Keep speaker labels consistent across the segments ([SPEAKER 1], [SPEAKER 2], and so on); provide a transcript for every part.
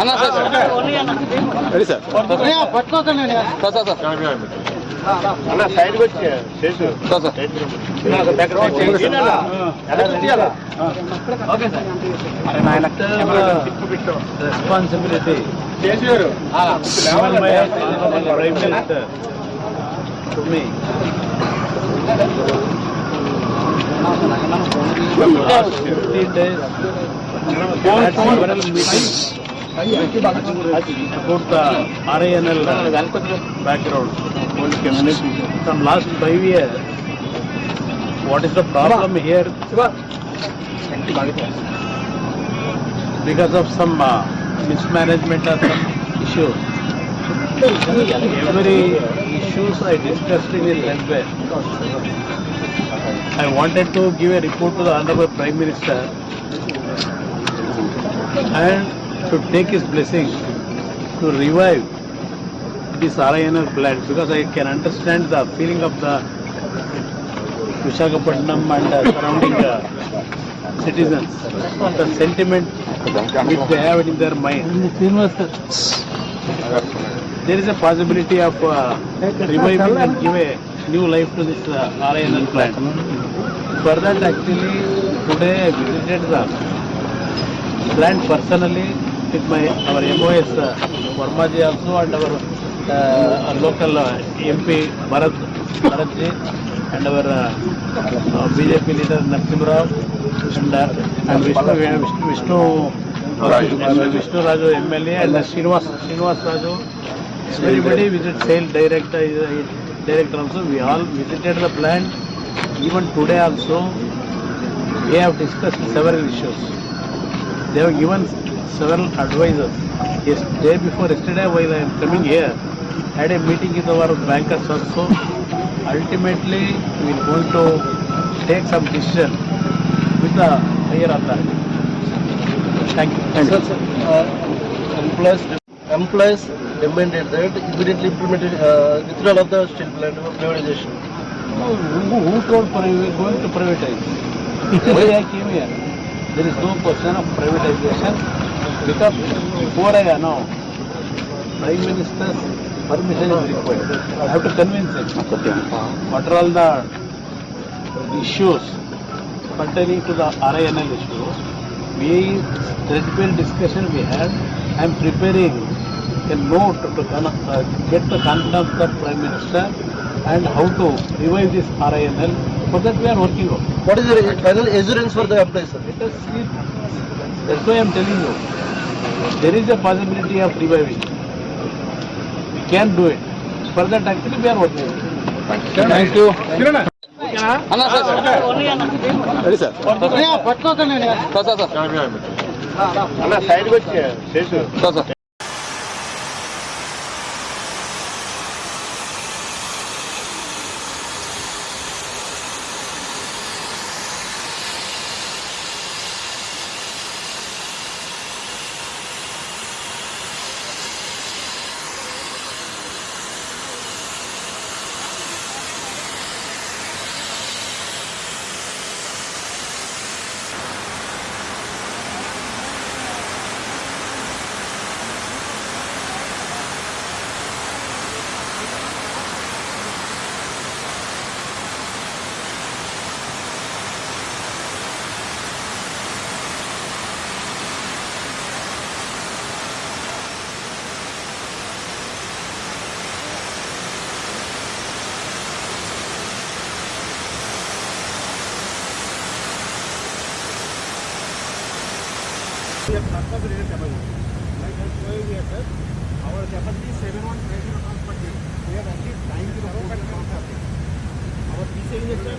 [SPEAKER 1] ಅಣ್ಣ ಸರ್ ಹೇಳಿ ಸರ್
[SPEAKER 2] ಅಣ್ಣ ಸೈಡ್ వచ్చి Seshu
[SPEAKER 1] okay sir
[SPEAKER 3] responsibility prime minister to me last 50 days had several meetings about the RINL background. From last 5 years, what is the problem here? Because of some mismanagement or some issues. Every issues I discussed in his railway. I wanted to give a report to the Honorable Prime Minister and to take his blessing to revive this RINL plant, because I can understand the feeling of the Visakhapatnam and surrounding citizens, the sentiment which they have in their mind. There is a possibility of reviving and give a new life to this RINL plant. For that, actually, today I visited the plant personally with our MOS Vermaji also, and our local MP Bharatji, and our BJP leader Narasimha Rao, and Vishnu Raju MLA, and Srinivas Raju. Everybody visited, sales director also. We all visited the plant. Even today also, we have discussed several issues. They have given several advices. Yesterday while I am coming here, I had a meeting with our bankers also. Ultimately, we are going to take some decision with the higher authority. Thank you.
[SPEAKER 2] Employees demanded that immediately implemented withdrawal of the steel plant privatization.
[SPEAKER 3] No, who told we are going to privatize? Why I came here? There is no question of privatization, because before I announce, Prime Minister's permission is required. I have to convince him. What are all the issues pertaining to the RINL issue? Threadbare discussion we had. I am preparing a note to get the confidence of the Prime Minister and how to revive this RINL. For that we are working on.
[SPEAKER 2] What is the final assurance for the employees, sir?
[SPEAKER 3] Let us see. That's why I am telling you. There is a possibility of reviving. We can do it. For that actually we are working.
[SPEAKER 1] Thank you. ಅಣ್ಣ sir ಹೇಳಿ sir
[SPEAKER 2] ಅಣ್ಣ side వచ్చి Seshu
[SPEAKER 1] sir
[SPEAKER 3] Our capacity is 7,150 tons per day. We have achieved 90 Our PC injection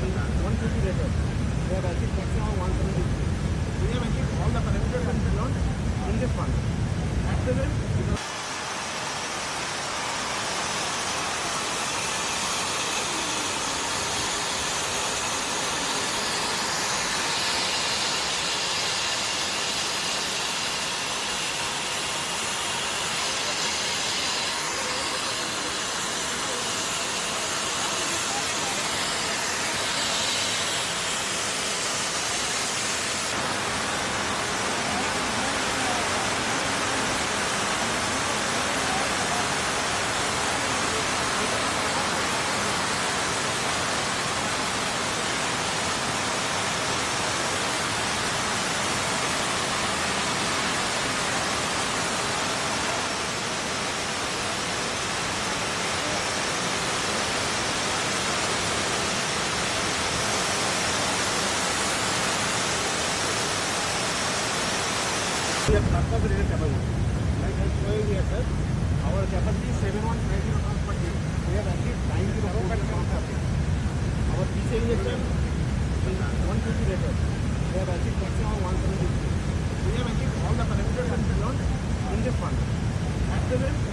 [SPEAKER 3] is 150 liters. We have achieved maximum 170. We have achieved all the parameters and beyond in this plant. Excellent.
[SPEAKER 4] Our capacity is 7150 tons per day. We have achieved 90 tons per day. Our PC injection is 150 liters. We have achieved maximum 170. We have achieved all the parameters and beyond in this fund. At present,